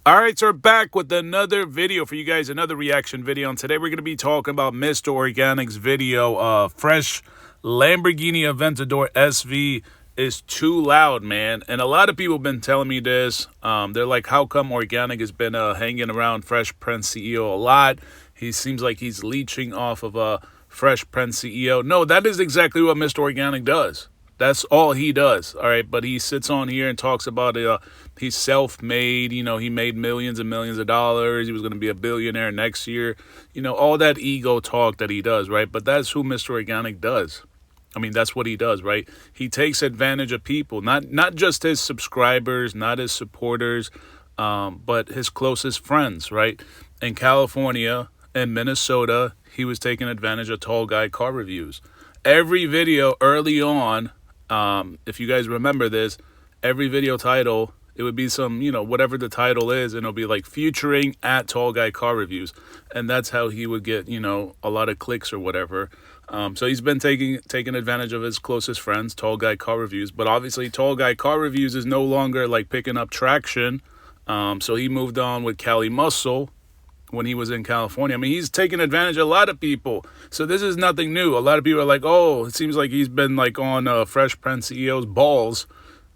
All right, so we're back with another video for you guys, another reaction video. And today we're going to be talking about Mr. Organic's video, Fresh Lamborghini Aventador SV is too loud, man. And a lot of people have been telling me this. They're like, how come Organik has been hanging around Fresh Prince CEO a lot? He seems like he's leeching off of Fresh Prince CEO. No, that is exactly what Mr. Organik does. That's all he does, all right? But he sits on here and talks about he's self-made. You know, he made millions and millions of dollars. He was going to be a billionaire next year. You know, all that ego talk that he does, right? But that's who Mr. Organik does. I mean, that's what he does, right? He takes advantage of people, not just his subscribers, not his supporters, but his closest friends, right? In California and Minnesota, he was taking advantage of tall guy car reviews. Every video early on, if you guys remember this, every video title, it would be some, you know, whatever the title is, and it'll be like featuring at Tall Guy Car Reviews. And that's how he would get, you know, a lot of clicks or whatever. So he's been taking advantage of his closest friends, Tall Guy Car Reviews. But obviously, Tall Guy Car Reviews is no longer like picking up traction. So he moved on with Cali Muscle when he was in California. I mean, he's taking advantage of a lot of people. So this is nothing new. A lot of people are like, oh, it seems like he's been like on Fresh Prince CEO's balls,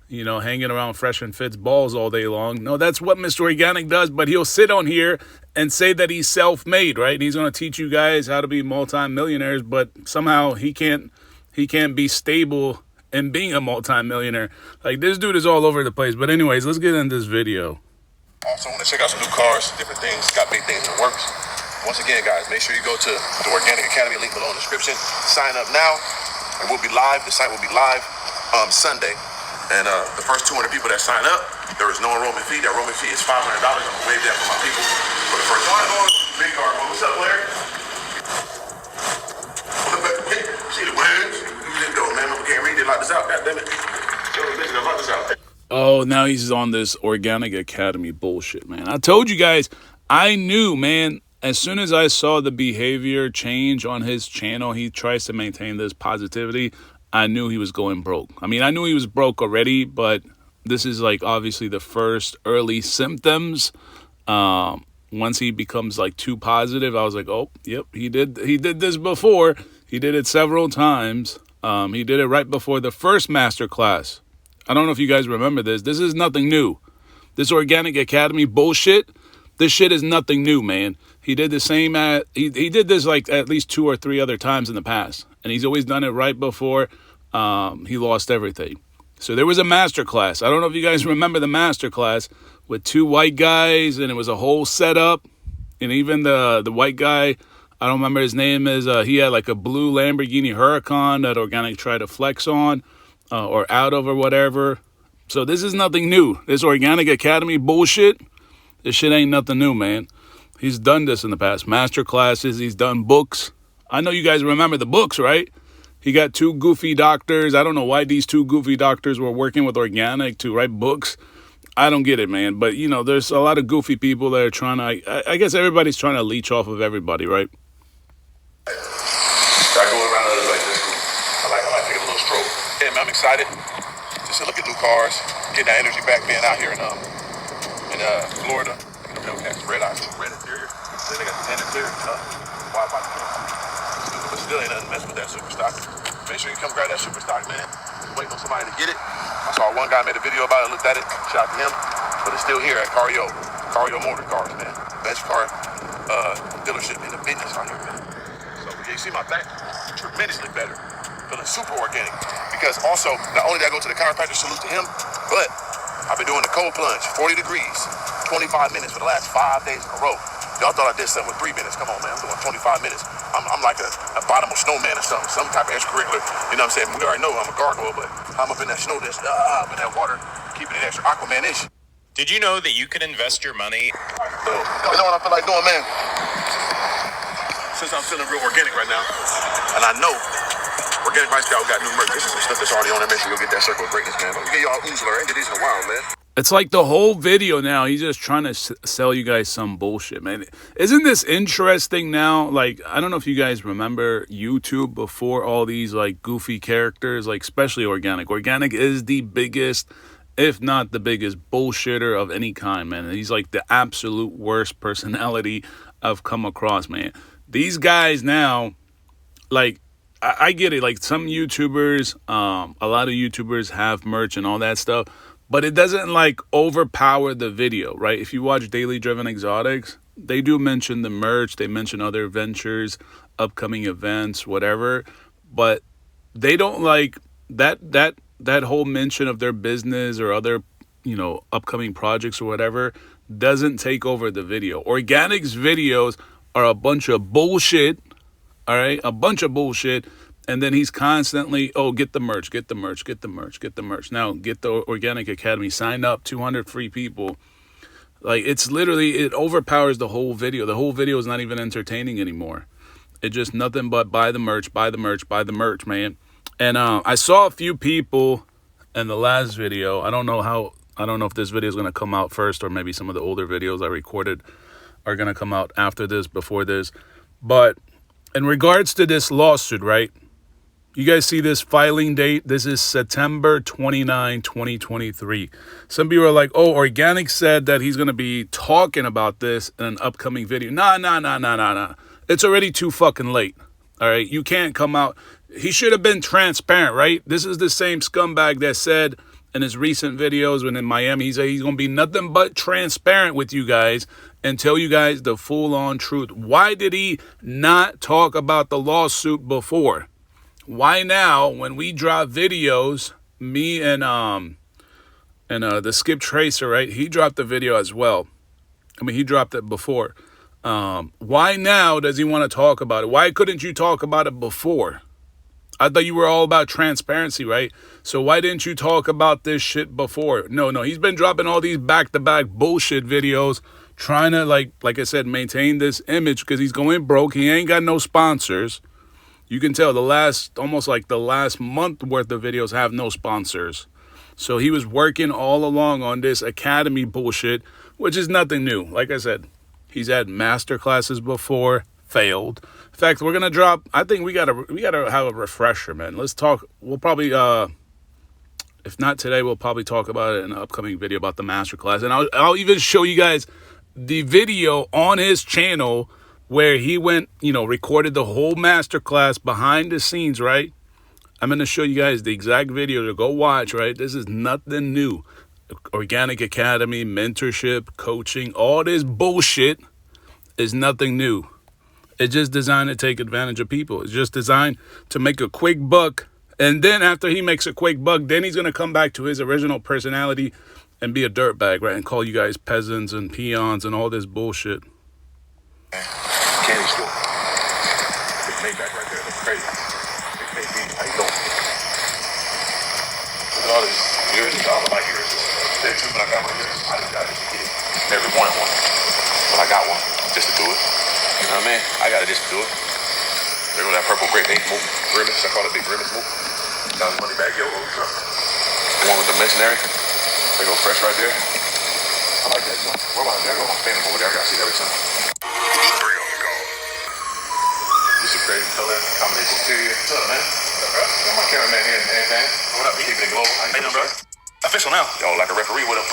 you know, hanging around Fresh and Fit's balls all day long. No, that's what Mr. Organik does, but he'll sit on here and say that he's self-made, right? And he's going to teach you guys how to be multi-millionaires, but somehow he can't be stable in being a multi-millionaire. Like, this dude is all over the place. But anyways, let's get into this video. Also want to check out some new cars, different things, got big things in the works. Once again, guys, make sure you go to the Organic Academy, link below in the description. Sign up now, and we'll be live. The site will be live Sunday. And the first 200 people that sign up, there is no enrollment fee. That enrollment fee is $500. I'm going to waive that for my people for the first one. Big car. What's up, Larry? See the words? You didn't go, man. We can't read it. Lock this out. God damn it. Yo, listen, lock this out. Oh, now he's on this Organic Academy bullshit, man. I told you guys, I knew, man, as soon as I saw the behavior change on his channel, he tries to maintain this positivity, I knew he was going broke. I mean, I knew he was broke already, but this is like obviously the first early symptoms. Once he becomes like too positive, I was like, oh, yep, he did this before. He did it several times. He did it right before the first masterclass. I don't know if you guys remember this. This is nothing new. This Organic Academy bullshit, this shit is nothing new, man. He did the same he did this like at least 2 or 3 other times in the past. And he's always done it right before he lost everything. So there was a masterclass. I don't know if you guys remember the masterclass with 2 white guys, and it was a whole setup. And even the white guy, I don't remember his name, he had like a blue Lamborghini Huracan that Organic tried to flex on. Or out of or whatever. So this is nothing new. This Organic Academy bullshit, this shit ain't nothing new, man. He's done this in the past. Master classes, he's done books. I know you guys remember the books, right? He got 2 goofy doctors. I don't know why these 2 goofy doctors were working with Organic to write books. I don't get it, man. But, you know, there's a lot of goofy people that are trying to, I guess everybody's trying to leech off of everybody, right? I'm excited just to look at new cars, getting that energy back, being out here in Florida. Red interior. Then they got the tan clear, wide body camera. But still ain't nothing mess with that super stock. Make sure you come grab that super stock, man. Waiting on somebody to get it. I saw one guy made a video about it, looked at it, shout out to him. But it's still here at Cario Motor Cars, man. Best car dealership in the business out here, man. So yeah, you see my back, tremendously better. Feeling super organic. Because also, not only did I go to the chiropractor, salute to him, but I've been doing the cold plunge, 40 degrees, 25 minutes for the last 5 days in a row. Y'all thought I did something with 3 minutes. Come on, man. I'm doing 25 minutes. I'm like a bottom of snowman or something, some type of extracurricular. You know what I'm saying? We already know I'm a gargoyle, but I'm up in that snow, up in that water, keeping it extra Aquaman-ish. Did you know that you can invest your money? So, you know what I feel like doing, man? Since I'm feeling real organic right now, and I know Organic Lifestyle got new merch. This is some stuff that's already on there. Make sure you go get that Circle of Greatness, man. But we get y'all Oozler. I ain't did these in a while, man. It's like the whole video now, he's just trying to sell you guys some bullshit, man. Isn't this interesting now? Like, I don't know if you guys remember YouTube before all these, like, goofy characters, like, especially Organic. Organic is the biggest if not the biggest bullshitter of any kind, man. He's like the absolute worst personality I've come across, man. These guys now, like, I get it. Like, some YouTubers, a lot of YouTubers have merch and all that stuff, but it doesn't, like, overpower the video, right? If you watch Daily Driven Exotics, they do mention the merch. They mention other ventures, upcoming events, whatever, but they don't, like, that whole mention of their business or other, upcoming projects or whatever doesn't take over the video. Organic's videos are a bunch of bullshit. All right, a bunch of bullshit, and then he's constantly, get the merch, get the merch, get the merch, get the merch. Now, get the Organic Academy, sign up, 200 free people. Like, it's literally, it overpowers the whole video. The whole video is not even entertaining anymore. It's just nothing but buy the merch, buy the merch, buy the merch, man. And I saw a few people in the last video. I don't know if this video is going to come out first, or maybe some of the older videos I recorded are going to come out after this, before this, but in regards to this lawsuit, right? You guys see this filing date? This is September 29, 2023. Some people are like, Organik said that he's going to be talking about this in an upcoming video. Nah. It's already too fucking late. All right? You can't come out. He should have been transparent, right? This is the same scumbag that said in his recent videos when in Miami, he said he's going to be nothing but transparent with you guys and tell you guys the full-on truth. Why did he not talk about the lawsuit before? Why now, when we drop videos, me and the Skip Tracer, right? He dropped the video as well. I mean, he dropped it before. Why now does he want to talk about it? Why couldn't you talk about it before? I thought you were all about transparency, right? So why didn't you talk about this shit before? No. He's been dropping all these back-to-back bullshit videos, trying to, like I said, maintain this image because he's going broke. He ain't got no sponsors. You can tell almost the last month worth of videos have no sponsors. So he was working all along on this academy bullshit, which is nothing new. Like I said, he's had master classes before, failed. In fact, we're gonna drop. I think we gotta have a refresher, man. Let's talk. We'll probably, if not today, we'll probably talk about it in an upcoming video about the master class, and I'll even show you guys the video on his channel where he went, recorded the whole master class behind the scenes, right? I'm gonna show you guys the exact video to go watch, right? This is nothing new. Organic Academy, mentorship, coaching, all this bullshit is nothing new. It's just designed to take advantage of people. It's just designed to make a quick buck. And then after he makes a quick buck, then he's going to come back to his original personality and be a dirtbag, right? And call you guys peasants and peons and all this bullshit. Candy store. Big Maybach right there. That's crazy. Big Maybach. How you doing? Look at all these ears and all of my ears. They're too, but I got my ears. I just got it. Never wanted one. But I got one just to do it. You know what I mean? I got it just to do it. There go that purple grape ink move. Grimace. I call it big grimace move. Got the money back. Yo, truck. The one with the missionary. They go fresh right there. I like that joint. Where about there? Go my family over there. I gotta see that every time. 3 on the go. This is crazy color combination interior. What's up, man? Got my cameraman here and everything. What up? Keeping it global. How you doing, bro? Official now. Yo, like a referee with him.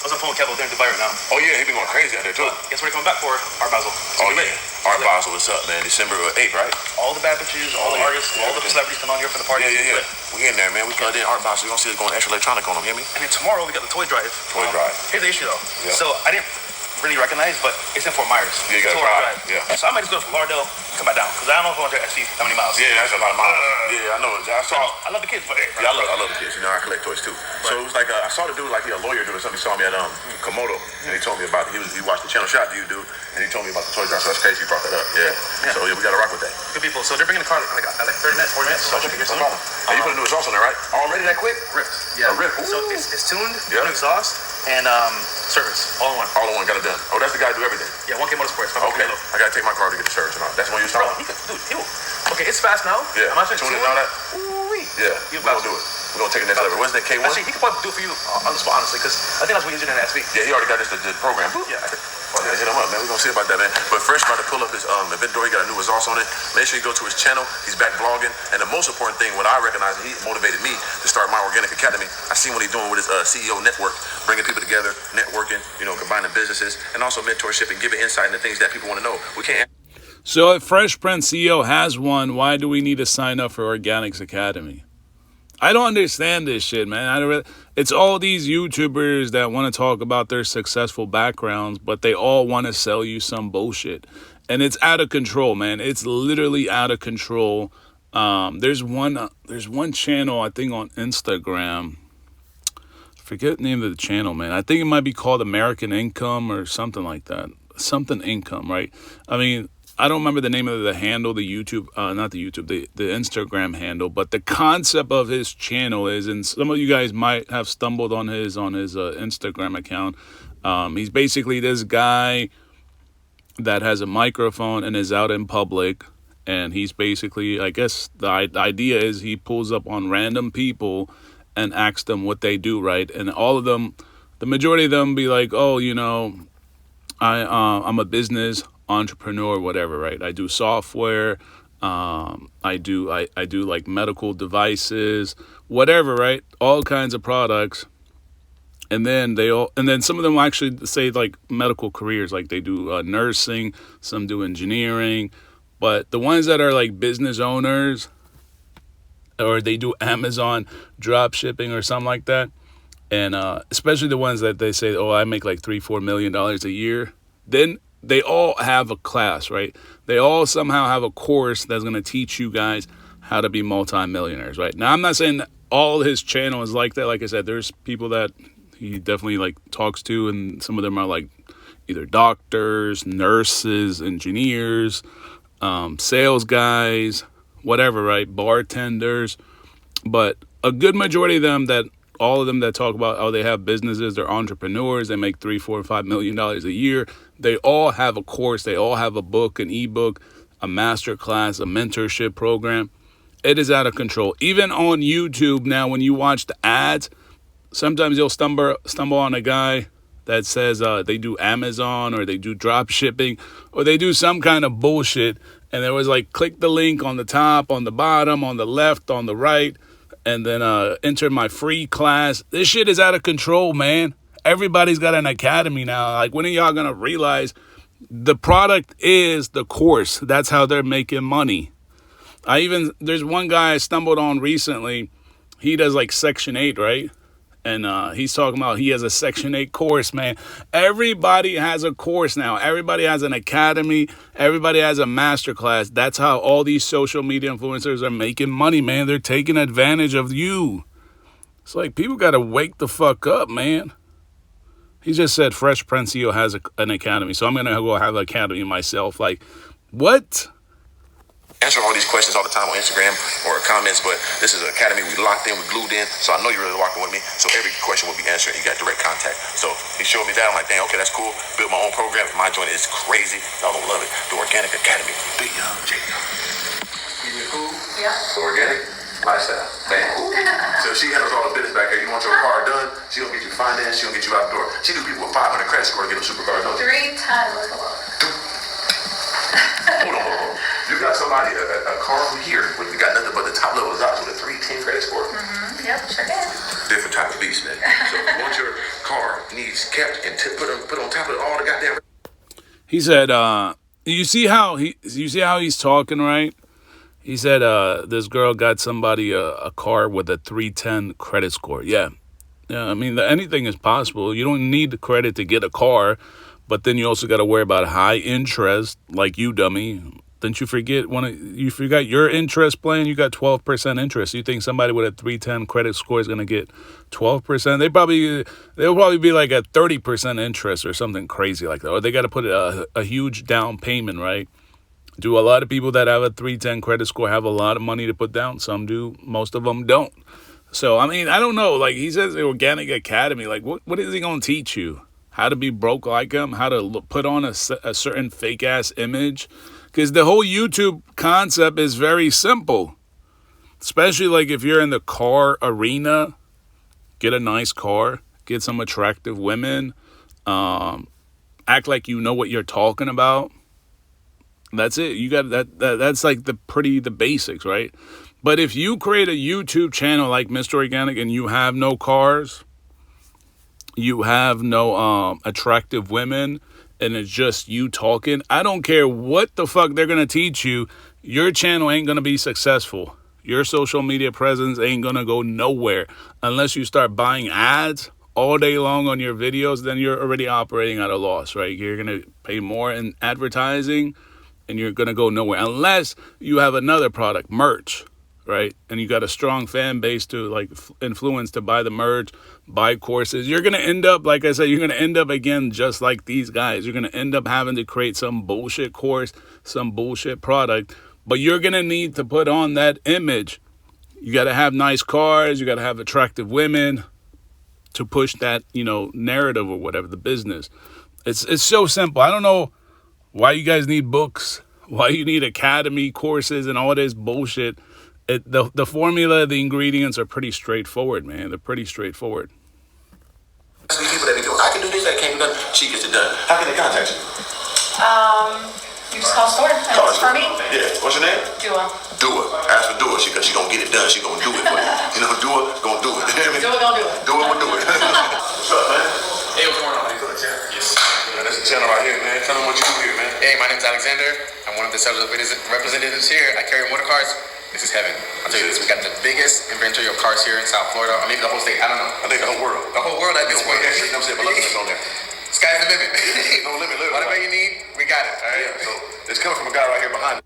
I was on the phone with Kevo there in Dubai right now. Oh, yeah, he been going crazy out there, too. Guess what they're coming back for? Art Basel. Oh, yeah. Art Basel, what's up, man? December 8th, right? All the bad bitches, all the artists, all the celebrities come on here for the party. Yeah. We in there, man. We plugged in Art Basel. You're going to see it going extra electronic on them, hear me? And then tomorrow, we got the toy drive. Here's the issue, though. Yeah. So I didn't really recognize, but it's in Fort Myers. Yeah, you got to drive. Yeah. So I might just go to Lauderdale, come back down, because I don't know if I want to actually how many miles. Yeah, that's a lot of miles. Yeah, I know. I love the kids, but yeah, I love the kids. I collect toys too. Right. So it was like I saw the dude like he a lawyer dude or something. He saw me at Komodo, and he told me about he watched the channel shot you do, and he told me about the toy drive. So that's crazy. You brought that up. Yeah. So yeah, we got to rock with that. Good people. So they're bringing the car like 30 minutes, 40 minutes. So okay, here's some problem. You put a new exhaust on there, right? Already that quick? Ripped. Yeah. A rip. So it's tuned. Yeah. New exhaust and service all in one. All in one. Got it done. Oh, that's the guy who do everything. Yeah. 1K Motorsports. Okay. I gotta take my car to get the service and all. That's the one you saw. Okay, it's fast now. Yeah. I'm actually tuning and all that. Ooh-wee. Yeah. We're gonna do it. We're gonna take it next level. When's that K1? Actually, he could probably do it for you on the spot, honestly, because I think that's way easier than SV. Yeah, he already got this the program. Yeah. Yeah, hit him up, man. We're gonna see about that, man. But Fresh about to pull up his inventory. He got a new results on it. Make sure you go to his channel. He's back vlogging. And the most important thing, what I recognize, he motivated me to start my Organic Academy. I seen what he's doing with his CEO network, bringing people together, networking, combining businesses, and also mentorship and giving insight into things that people want to know. We can't. So if Fresh Prince CEO has one, why do we need to sign up for Organics Academy? I don't understand this shit, man. It's all these YouTubers that want to talk about their successful backgrounds, but they all want to sell you some bullshit. And it's out of control, man. It's literally out of control. There's one channel, I think, on Instagram. I forget the name of the channel, man. I think it might be called American Income or something like that. Something Income, right? I mean, I don't remember the name of the handle, the Instagram handle, but the concept of his channel is, and some of you guys might have stumbled on his Instagram account. He's basically this guy that has a microphone and is out in public, and he's basically, I guess the idea is he pulls up on random people and asks them what they do, right? And all of them, the majority of them be like, oh, I'm a business entrepreneur, whatever, right? I do software, I do like medical devices, whatever, right? All kinds of products. And then some of them will actually say like medical careers, like they do nursing, some do engineering, but the ones that are like business owners, or they do Amazon drop shipping or something like that, and especially the ones that they say, oh, I make like $3-4 million a year, then they all have a class, right? They all somehow have a course that's going to teach you guys how to be multimillionaires, right? Now, I'm not saying that all his channel is like that. Like I said, there's people that he definitely like talks to, and some of them are like either doctors, nurses, engineers, sales guys, whatever, right? Bartenders. But a good majority of them, all of them that talk about, oh, they have businesses, they're entrepreneurs, they make $3-5 million a year. They all have a course, they all have a book, an ebook, a master class, a mentorship program. It is out of control. Even on YouTube now, when you watch the ads, sometimes you'll stumble on a guy that says they do Amazon, or they do drop shipping, or they do some kind of bullshit. And there was like, click the link on the top, on the bottom, on the left, on the right, and then enter my free class. This shit is out of control, man. Everybody's got an academy now. Like, when are y'all going to realize the product is the course? That's how they're making money. There's one guy I stumbled on recently. He does like Section 8, right? And he's talking about he has a Section 8 course, man. Everybody has a course now. Everybody has an academy. Everybody has a master class. That's how all these social media influencers are making money, man. They're taking advantage of you. It's like, people got to wake the fuck up, man. He just said Fresh Prince CEO has an academy, so I'm going to go have an academy myself. Like, what? Answer all these questions all the time on Instagram or comments, but this is an academy. We locked in, we glued in, so I know you're really rocking with me. So every question will be answered. You got direct contact. So he showed me that. I'm like, dang, okay, that's cool. Built my own program. My joint is crazy. Y'all don't love it. The Organic Academy. Big young J. You cool? Yeah. The Organic lifestyle. Man. So she handles all the business back here. You want your car done? She gonna get you finance. She gonna get you out the door. She do people with 500 credit score to get them supercars. 3 times a lot. Hold on. You got somebody, a car from here, where you got nothing but the top level of jobs with a 310 credit score. Mm-hmm. Yep, sure did. Different type of beast, man. So once your car needs kept and put on top of it all the goddamn. He said, you see how he's talking, right? He said, this girl got somebody a car with a 310 credit score. Yeah. I mean, anything is possible. You don't need the credit to get a car, but then you also got to worry about high interest, like you, dummy. Didn't you forget you forgot your interest plan? You got 12% interest. You think somebody with a 310 credit score is going to get 12%? They'll probably be like a 30% interest or something crazy like that. Or they got to put a huge down payment, right? Do a lot of people that have a 310 credit score have a lot of money to put down? Some do. Most of them don't. So, I mean, I don't know. Like, he says the Organic Academy. Like, what is he going to teach you? How to be broke like him? How to put on a certain fake-ass image? Because the whole YouTube concept is very simple. Especially, like, if you're in the car arena, get a nice car. Get some attractive women. act like you know what you're talking about. That's it. You got that's like the basics, right? But if you create a YouTube channel like Mr. Organic and you have no cars, you have no attractive women, and it's just you talking, I don't care what the fuck they're going to teach you, your channel ain't going to be successful. Your social media presence ain't going to go nowhere unless you start buying ads all day long on your videos. Then you're already operating at a loss, right? You're going to pay more in advertising and you're going to go nowhere unless you have another product, merch, right? And you got a strong fan base to like influence to buy the merch, buy courses. You're going to end up, like I said, you're going to end up again just like these guys. You're going to end up having to create some bullshit course, some bullshit product, but you're going to need to put on that image. You got to have nice cars, you got to have attractive women to push that, narrative or whatever, the business. It's so simple. I don't know why you guys need books, why you need academy courses and all this bullshit. The formula, the ingredients are pretty straightforward, man. They're pretty straightforward. These people that be doing, I can do this, I can't do that. She gets it done. How can they contact you? You just call store. It's for me. Yeah. What's your name? Dua. Dua. Ask for Dua. She gonna get it done. She gonna do it for you. Dua gonna do it. Dua gonna do it. Dua will do it. What's up, man? Hey, what's going on? How you doing, Chad? Yes. That's the channel right here, man. Tell them what you do here, man. Hey, my name's Alexander. I'm one of the sales representatives here. I carry motor cars. This is heaven. I'll tell you this. We got the biggest inventory of cars here in South Florida, or maybe the whole state. I don't know. I think the whole world. The whole world at this point. You know what I'm saying? But look what's on there. Sky's the limit. No limit, literally. Whatever you need, we got it. All right. Yeah, so it's coming from a guy right here behind.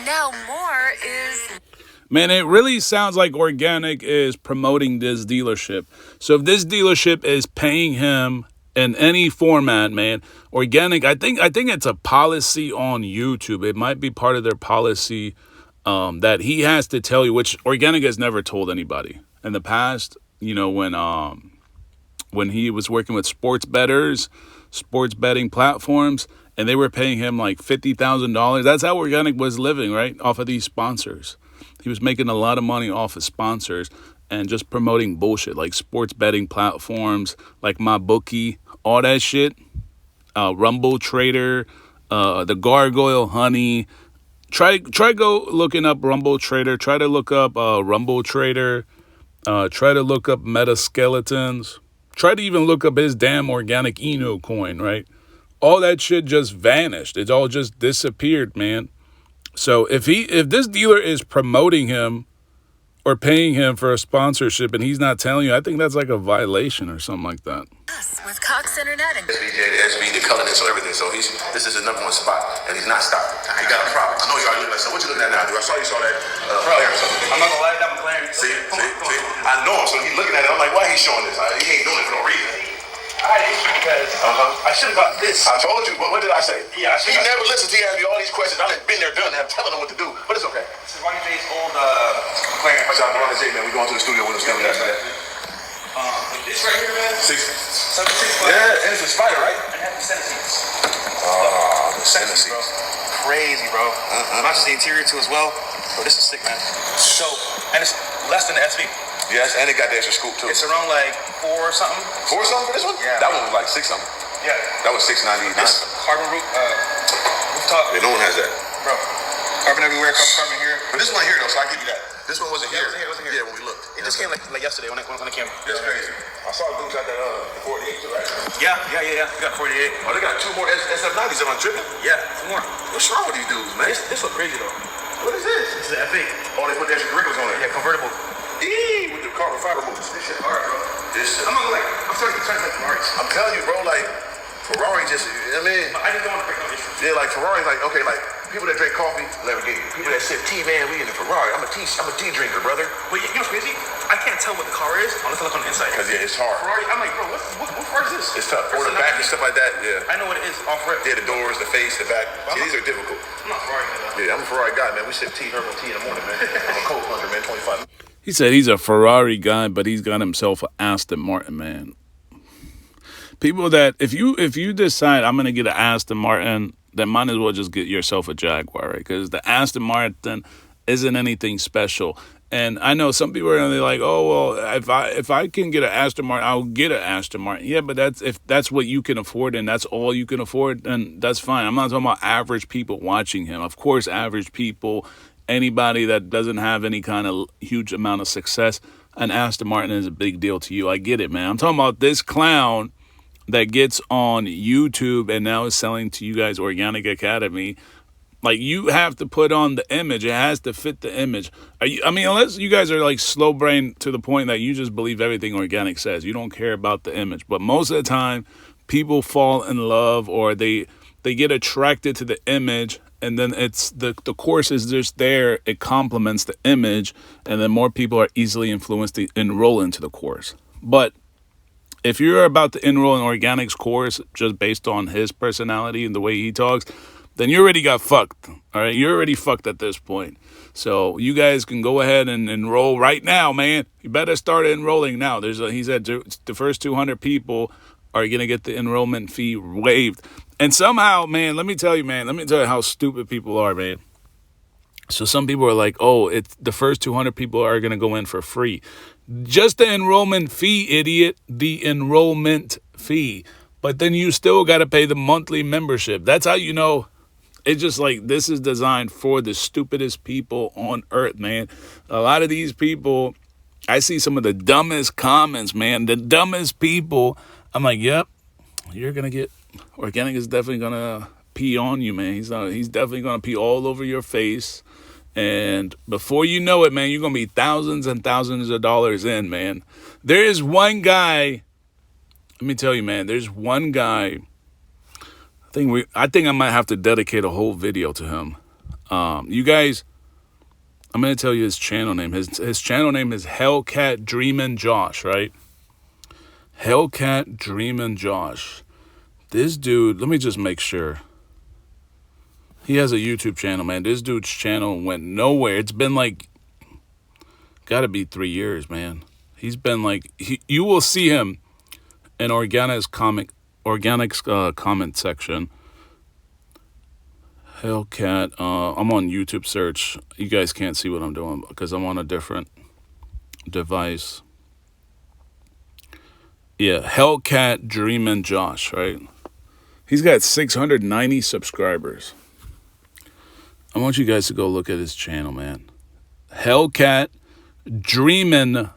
Now more is... Man, it really sounds like Organik is promoting this dealership. So if this dealership is paying him in any format, man, Organik, I think it's a policy on YouTube. It might be part of their policy that he has to tell you, which Organik has never told anybody. In the past, when he was working with sports bettors, sports betting platforms, and they were paying him like $50,000. That's how Organik was living, right? Off of these sponsors. He was making a lot of money off of sponsors and just promoting bullshit like sports betting platforms, like MyBookie, all that shit. Rumble Trader, the Gargoyle Honey. Try go looking up Rumble Trader. Try to look up Rumble Trader. Try to look up Metaskeletons. Try to even look up his damn Organic Eno coin, right? All that shit just vanished. It all just disappeared, man. So if this dealer is promoting him or paying him for a sponsorship and he's not telling you, I think that's like a violation or something like that. With Cox Internet and... SVJ, the SV, the colorness, so everything. So this is his number one spot, and he's not stopping. He got a problem. I know you already looking at. So what you looking at now, dude? I saw you saw that. I'm not gonna lie, that McLaren. See. I know him, so he's looking at it. I'm like, why he showing this? He ain't doing it for no reason. I had issue because I should have got this. I told you, but what did I say? Yeah, I He never listens. He asks me all these questions. I've been there, done that, telling him what to do. But it's okay. This is Ronnie J's old McLaren. Watch out, Ronnie J, man. We going to the studio with him. Standing after that. This right here, man. 76. Yeah, and it's a Spider, right? And it has the center seats. Oh, the center Bro. seats. Crazy, bro. Not just the interior too as well. But this is sick, man. So, and it's less than the SV. Yes, and it got the extra scoop too. It's around like 4 or something. 4 something for this one? Yeah. That one was like 6 something. Yeah. That was 699. This carbon rooftop. Yeah, no one has that. Bro. Carbon everywhere, carbon here. But this one here though, so I give you that. This one wasn't here. It wasn't here. Yeah, when we looked. It just came like yesterday when it came. That's crazy. I saw dudes got that 48 too, right? Yeah. We got 48. Oh, they got 2 more SF90s. Am I tripping? Yeah, 2 more. What's wrong with these dudes, man? This look crazy though. What is this? This is the F8. Oh, they put the extra wrinkles on it. Yeah, convertible. With the carbon fiber moves. This shit hard, bro. I'm starting to like Ferraris. I'm telling you, bro, like, Ferrari just, I just don't want to break no issue. yeah, like, Ferrari's like, okay, like, people that drink coffee, Lamborghini. People that sip tea, man, we in the Ferrari. I'm a tea drinker, brother. But you know what's crazy? I can't tell what the car is unless I look on the inside. Because, yeah, it's hard. Ferrari, I'm like, bro, what car is this? It's tough. Or the back and stuff like that, yeah. I know what it is off rip. Yeah, the doors, the face, the back. See, these are difficult. I'm not Ferrari, man. Yeah, I'm a Ferrari guy, man. We sip tea, herbal tea in the morning, man. I'm a cold plunger, man, 25. He said he's a Ferrari guy, but he's got himself an Aston Martin, man. People that, if you decide I'm going to get an Aston Martin, then might as well just get yourself a Jaguar, right? Because the Aston Martin isn't anything special. And I know some people are gonna be like, oh well, if I can get an Aston Martin, I'll get an Aston Martin. Yeah, but if that's what you can afford and that's all you can afford, then that's fine. I'm not talking about average people watching him. Of course, average people, anybody that doesn't have any kind of huge amount of success, an Aston Martin is a big deal to you. I get it, man. I'm talking about this clown that gets on YouTube and now is selling to you guys Organic Academy. Like, you have to put on the image. It has to fit the image. I mean, unless you guys are like slow brain to the point that you just believe everything Organic says. You don't care about the image. But most of the time, people fall in love or they get attracted to the image, and then it's the course is just there. It complements the image, and then more people are easily influenced to enroll into the course. But if you're about to enroll in Organic's course just based on his personality and the way he talks, then you already got fucked, all right? You're already fucked at this point. So you guys can go ahead and enroll right now, man. You better start enrolling now. He said the first 200 people are going to get the enrollment fee waived. And somehow, man, let me tell you how stupid people are, man. So some people are like, oh, it's the first 200 people are going to go in for free. Just the enrollment fee, idiot, the enrollment fee. But then you still got to pay the monthly membership. That's how you know. It's just like, this is designed for the stupidest people on earth, man. A lot of these people, I see some of the dumbest comments, man. The dumbest people. I'm like, yep, you're going to get, Organic is definitely going to pee on you, man. He's definitely going to pee all over your face. And before you know it, man, you're going to be thousands and thousands of dollars in, man. There is one guy, let me tell you, man, there's one guy, I think I might have to dedicate a whole video to him. You guys, I'm going to tell you his channel name. His channel name is Hellcat Dreamin' Josh, right? Hellcat Dreamin' Josh. This dude, let me just make sure. He has a YouTube channel, man. This dude's channel went nowhere. It's been like, gotta be 3 years, man. He's been like, you will see him in Organic's comment section. Hellcat. I'm on YouTube search. You guys can't see what I'm doing because I'm on a different device. Yeah, Hellcat Dreamin' Josh, right? He's got 690 subscribers. I want you guys to go look at his channel, man. Hellcat Dreamin'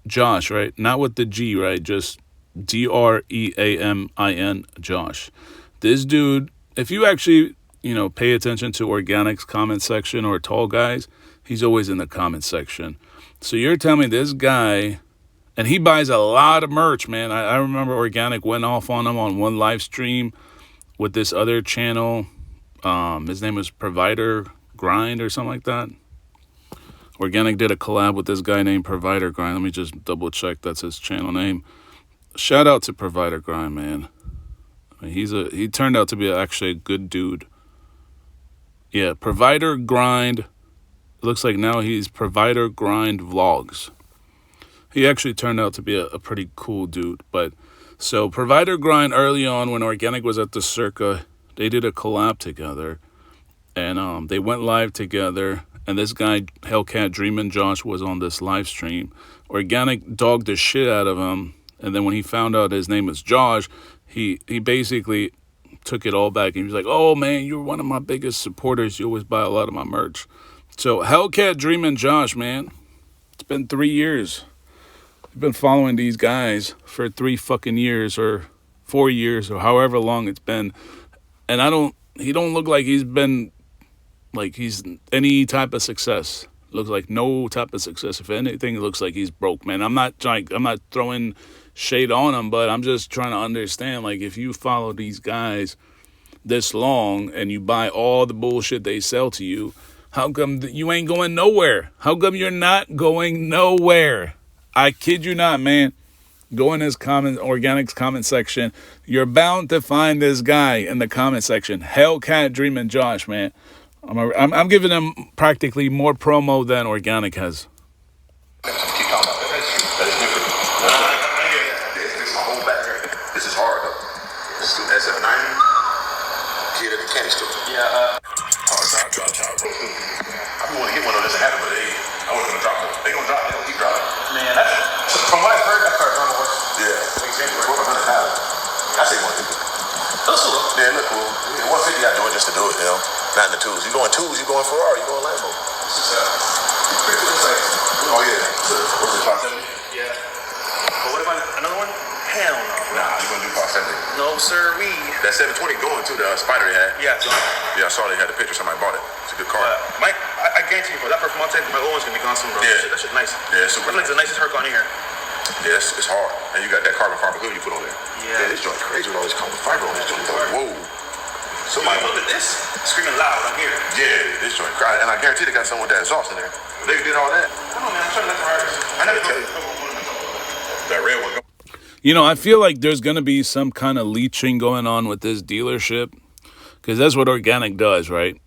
Josh, right? Not with the G, right? Just DREAMIN Josh. This dude, if you actually, pay attention to Organic's comment section or Tall Guys, he's always in the comment section. So you're telling me this guy, and he buys a lot of merch, man. I remember Organic went off on him on one live stream with this other channel. His name was Provider Grind or something like that. Organic did a collab with this guy named Provider Grind. Let me just double check that's his channel name. Shout out to Provider Grind, man. He turned out to be actually a good dude. Yeah, Provider Grind. It looks like now he's Provider Grind Vlogs. He actually turned out to be a pretty cool dude. But so Provider Grind, early on when Organic was at the Circa, they did a collab together. And they went live together. And this guy, Hellcat Dreamin' Josh, was on this live stream. Organic dogged the shit out of him. And then when he found out his name was Josh, he basically took it all back. And he was like, oh, man, you're one of my biggest supporters. You always buy a lot of my merch. So Hellcat Dreamin' Josh, man, it's been 3 years. I've been following these guys for 3 fucking years or 4 years or however long it's been. And he don't look like he's been, like he's any type of success. Looks like no type of success. If anything, it looks like he's broke, man. I'm not throwing shade on him, but I'm just trying to understand, like, if you follow these guys this long and you buy all the bullshit they sell to you, how come you ain't going nowhere? How come you're not going nowhere? I kid you not, man. Go in his Organic's comment section. You're bound to find this guy in the comment section. Hellcat Dreamin' Josh, man. I'm giving him practically more promo than Organic has. Keep talking about that. That's true. That is different. This is my whole back here. This is hard though. This is SF90. Get at the candy store. Yeah. Oh, it's not drop top. I want to get one of those to have it, but I wasn't gonna drop them. They gonna drop. They gonna keep dropping. Man, that's from what I've heard, that car's on the way. Yeah. We're 100,000. I say 150. Looks cool. Yeah, look cool. Yeah, 150, I do it just to do it, you know. Not in the twos. You going twos, you going Ferrari, you going Lambo. This is pretty cool. It's like, Oh yeah. What's the Fox 70? yeah. But what about another one? Hell no. Nah, you gonna do Fox 70. No, sir, That 720 going to the Spider they had. Yeah, John. Yeah, I saw they had the picture. Somebody bought it. It's a good car. Mike, I guarantee you, bro, that performance, my old one's gonna be gone soon, bro. Yeah. That shit's nice. Yeah, it's super That's like the nicest haircut in here. Yeah, it's hard. And you got that carbon fiber hood you put on there. Yeah. This joint crazy with all this carbon fiber on this joint. Whoa. Somebody Look at this. Screaming loud, I'm here. Yeah, this joint cry. And I guarantee they got someone with that exhaust in there. They did all that. Come on, man, I'm trying to let Ferraris. I never tell you. That red one. You know, I feel like there's going to be some kind of leeching going on with this dealership because that's what Organik does, right?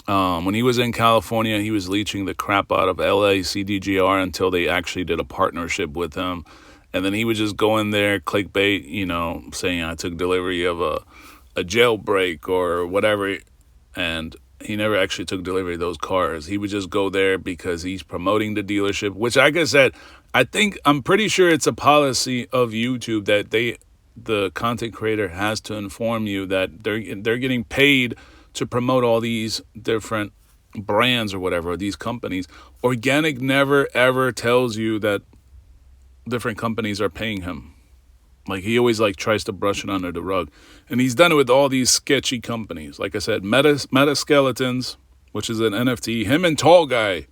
When he was in California, he was leeching the crap out of LA CDGR until they actually did a partnership with him. And then he would just go in there, clickbait, you know, saying I took delivery of a jailbreak or whatever. And he never actually took delivery of those cars. He would just go there because he's promoting the dealership, which, like I said, I'm pretty sure it's a policy of YouTube that the content creator has to inform you that they're getting paid to promote all these different brands or whatever, these companies. Organik never, ever tells you that different companies are paying him. Like, he always, tries to brush it under the rug. And he's done it with all these sketchy companies. Like I said, Meta Skeletons, which is an NFT. Him and Tall Guy.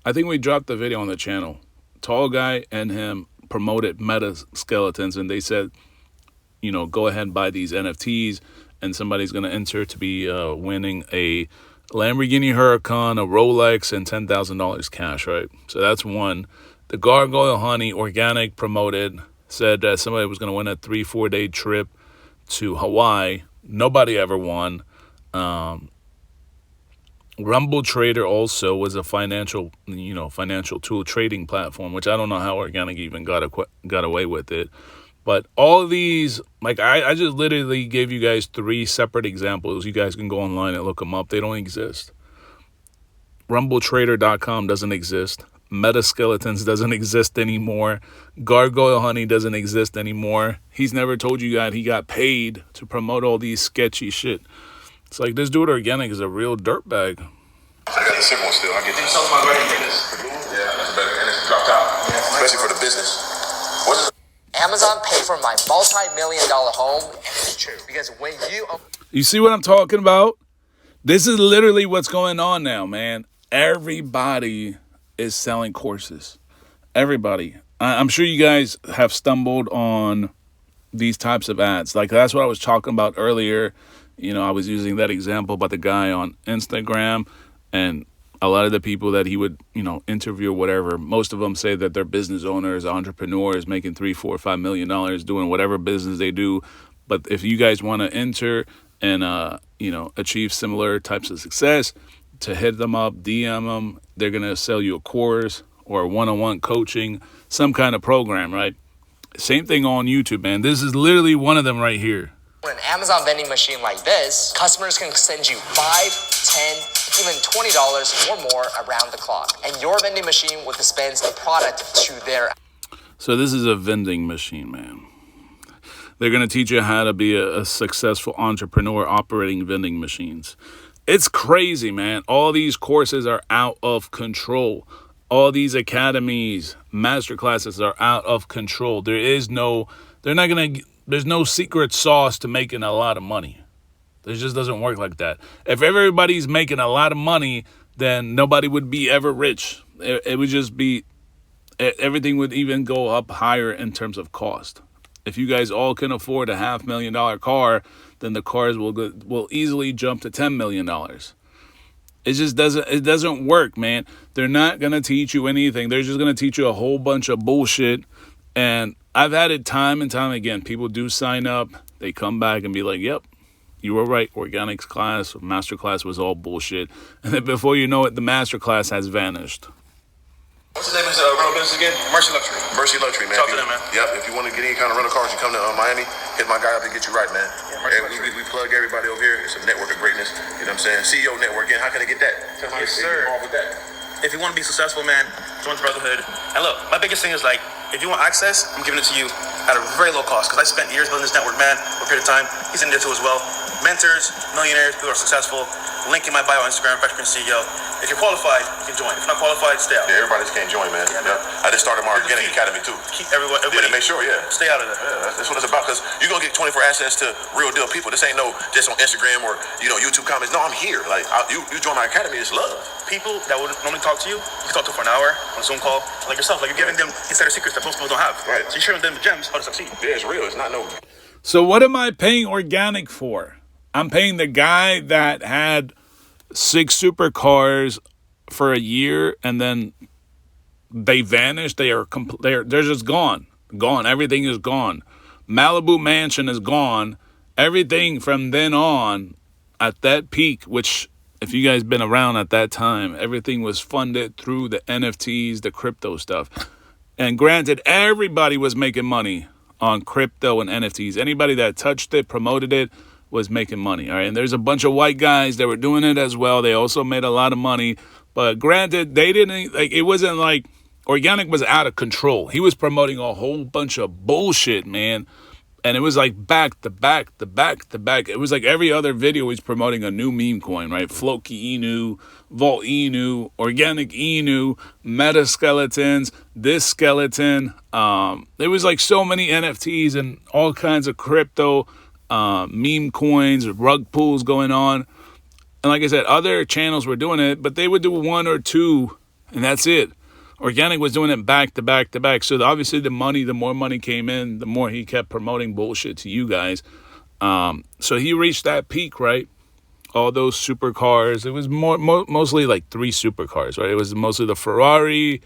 I think we dropped the video on the channel. Tall Guy and him promoted Meta Skeletons. And they said, you know, go ahead and buy these NFTs. And somebody's going to enter to be winning a Lamborghini Huracan, a Rolex, and $10,000 cash, right? So that's one. The Gargoyle Honey, Organik promoted, said that somebody was going to win a 3-4 day trip to Hawaii. Nobody ever won. Rumble Trader also was a financial tool trading platform, which I don't know how Organik even got away with it. But all of these, I just literally gave you guys 3 separate examples. You guys can go online and look them up. They don't exist. RumbleTrader.com doesn't exist. Metaskeletons doesn't exist anymore. Gargoyle Honey doesn't exist anymore. He's never told you that he got paid to promote all these sketchy shit. It's like this dude Organik is a real dirtbag. I got the silver one still. I get You this. sold my grade for this. Yeah, that's better. And it's dropped out. Especially for the business. What's Amazon paid for my multi-million-dollar home, and it's true because when You see what I'm talking about? This is literally what's going on now, man. Everybody is selling courses. Everybody. I'm sure you guys have stumbled on these types of ads. That's what I was talking about earlier. You know, I was using that example about the guy on Instagram, and a lot of the people that he would, interview or whatever, most of them say that they're business owners, entrepreneurs, making $3, $4, $5 million, doing whatever business they do. But if you guys want to enter and, achieve similar types of success, to hit them up, DM them, they're going to sell you a course or one-on-one coaching, some kind of program, right? Same thing on YouTube, man. This is literally one of them right here. an Amazon vending machine like this, customers can send you $5, $10, even $20 or more around the clock, and your vending machine will dispense the product to their. So this is a vending machine, man. They're going to teach you how to be a successful entrepreneur operating vending machines. It's crazy, man. All these courses are out of control. All these academies, master classes are out of control. There's no secret sauce to making a lot of money. It just doesn't work like that. If everybody's making a lot of money, then nobody would be ever rich. It would just be, everything would even go up higher in terms of cost. If you guys all can afford a $500,000 car, then the cars will easily jump to $10 million. It just doesn't work, man. They're not going to teach you anything. They're just going to teach you a whole bunch of bullshit. And I've had it time and time again. People do sign up. They come back and be like, yep, you were right. Organics class, master class was all bullshit. And then before you know it, the master class has vanished. What's his name? His rental business again? Mercy Luxury. Mercy Luxury, man. Talk to them, man. Yep. If you want to get any kind of rental cars, you come to Miami, hit my guy up and get you right, man. Mercy And we plug everybody over here. It's a network of greatness. You know what I'm saying? CEO network. Again, how can I get that? Tell me Yes, if sir. you're involved with that. if you want to be successful, man, join the Brotherhood. And look, my biggest thing is like, if you want access, I'm giving it to you at a very low cost because I spent years building this network, man, for a period of time. He's in there too as well. Mentors, millionaires, people who are successful. Link in my bio on Instagram, FreshPrinceCEO. If you're qualified, you can join. If not qualified, stay out. Yeah, everybody just can't join, man. Yeah, man. I just started my Organic Academy too. Keep everybody Yeah, to make sure, stay out of that. Yeah, that's what it's about, because you're going to get 24 access to real deal people. This ain't no just on Instagram or, YouTube comments. No, I'm here. Like, you join my academy, it's love. People that would normally talk to you, you can talk to for an hour on a Zoom call, like yourself. Like, you're giving them insider secrets that most people don't have. Right. So you're sharing them the gems how to succeed. Yeah, it's real. It's not no... So what am I paying Organic for? I'm paying the guy that had 6 supercars for a year and then they vanished. They're just gone. Everything is gone. Malibu Mansion is gone. Everything from then on at that peak, which if you guys been around at that time, everything was funded through the NFTs, the crypto stuff. And granted, everybody was making money on crypto and NFTs. Anybody that touched it, promoted it, was making money. All right. And there's a bunch of white guys that were doing it as well. They also made a lot of money. But granted, they didn't, like, it wasn't like Organic was out of control. He was promoting a whole bunch of bullshit, man. And it was like back to back. It was like every other video he's promoting a new meme coin, right? Floki Inu, Vault Inu, Organic Inu, Meta Skeletons, this skeleton. There was like so many NFTs and all kinds of crypto meme coins, rug pulls going on. And like I said, other channels were doing it, but they would do 1 or 2, and that's it. Organic was doing it back to back to back. So obviously the more money came in, the more he kept promoting bullshit to you guys. So he reached that peak, right? All those supercars. It was mostly like 3 supercars, right? It was mostly the Ferrari,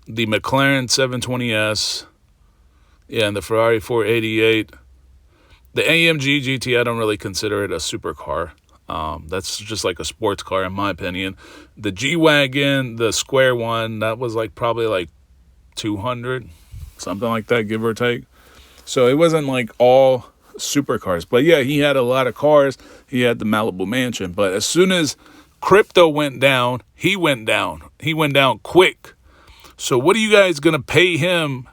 the McLaren 720S, and the Ferrari 488. The AMG GT, I don't really consider it a supercar. That's just like a sports car, in my opinion. The G-Wagon, the square one, that was like probably like 200, something like that, give or take. So it wasn't like all supercars. But yeah, he had a lot of cars. He had the Malibu Mansion. But as soon as crypto went down, he went down. He went down quick. So what are you guys going to pay him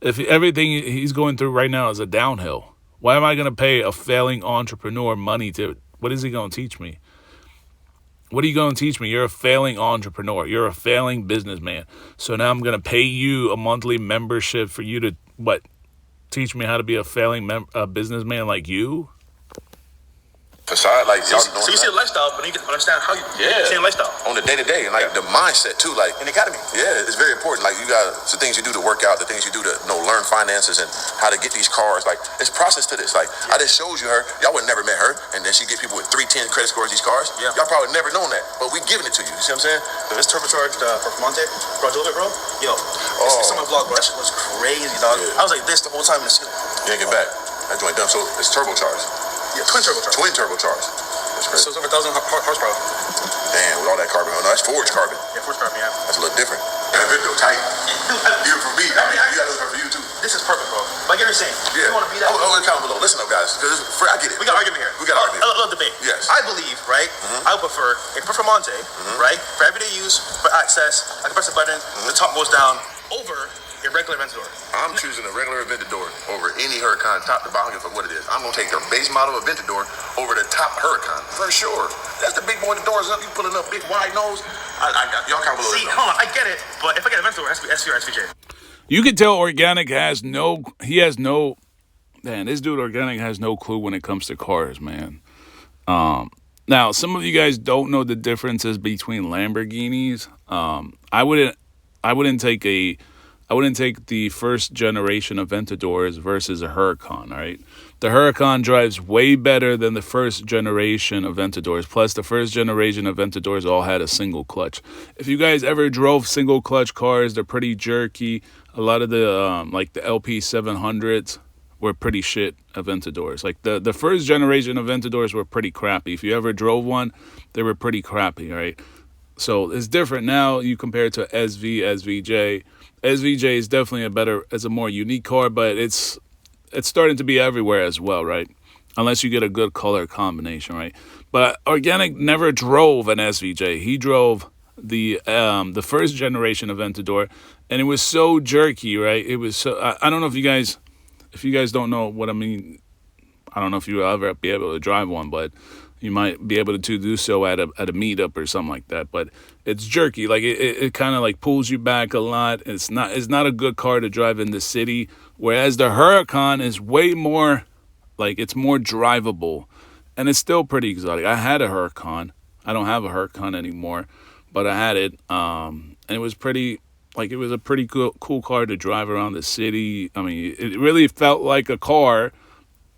if everything he's going through right now is a downhill? Why am I going to pay a failing entrepreneur money to... What is he going to teach me? What are you going to teach me? You're a failing entrepreneur. You're a failing businessman. So now I'm going to pay you a monthly membership for you to, teach me how to be a failing businessman like you? Facade, like, So you see the lifestyle, but you can understand how you see the lifestyle. On the day-to-day, and like the mindset too, like In the academy. yeah, it's very important. Like, you got the things you do to work out, the things you do to learn finances and how to get these cars. Like, it's process to this. Like, I just showed you her. Y'all would never met her, and then she get people with 310 credit scores these cars. Yeah. Y'all probably never known that, but we giving it to you. You see what I'm saying? So this turbocharged Performante, bro, bro. Yo, it's on my vlog, bro. That shit was crazy, dog. Yeah. I was like this the whole time in the ceiling. You ain't get back. That joint done. So it's turbocharged. Yeah, twin turbocharged. Twin turbocharged. That's crazy. So it's over 1,000 horsepower. Damn, with all that carbon. Oh, no, that's forged carbon. Yeah, force carbon, yeah. That's a little different. That video tight. Even for me. I mean, you got to look for you too. This is perfect, bro. Like you're saying, Yeah. you want to be that. Oh, comment below. Listen up, guys. Because I get it. We got argument here. We got argument. A little debate. Yes. I believe, right? I would prefer a Performante, right? For everyday use, for access, I can press a button, the top goes down, over a regular Aventador. I'm choosing a regular Aventador over any Huracan, top to bottom, for what it is. I'm gonna take the base model Aventador over the top Huracan for sure. That's the big boy. The doors up. You pulling up big wide nose. Y'all comment below. See, hold on, I get it, but if I get an Aventador, it has to be SV or SVJ. You can tell Organic has no, man, this dude Organic has no clue when it comes to cars, man. Now, some of you guys don't know the differences between Lamborghinis. I wouldn't take the first generation Aventadors versus a Huracan, all right? The Huracan drives way better than the first generation Aventadors. Plus, the first generation Aventadors all had a single clutch. If you guys ever drove single clutch cars, they're pretty jerky. A lot of the, like the LP 700s were pretty shit Aventadors. Like the first generation Aventadors were pretty crappy. If you ever drove one, they were pretty crappy, all right? So it's different now. You compare it to SVJ. SVJ is definitely it's a more unique car, but it's starting to be everywhere as well, right? Unless you get a good color combination, right? But Organic never drove an SVJ. He drove the first generation Aventador, and it was so jerky, right? It was so. I don't know if you guys don't know what I mean. I don't know if you'll ever be able to drive one, but you might be able to do so at a meetup or something like that. But it's jerky, like it kind of like pulls you back a lot. It's not a good car to drive in the city. Whereas the Huracan is way more, like, it's more drivable, and it's still pretty exotic. I had a Huracan. I don't have a Huracan anymore, but I had it, and it was pretty. Like, it was a pretty cool car to drive around the city. I mean, it really felt like a car,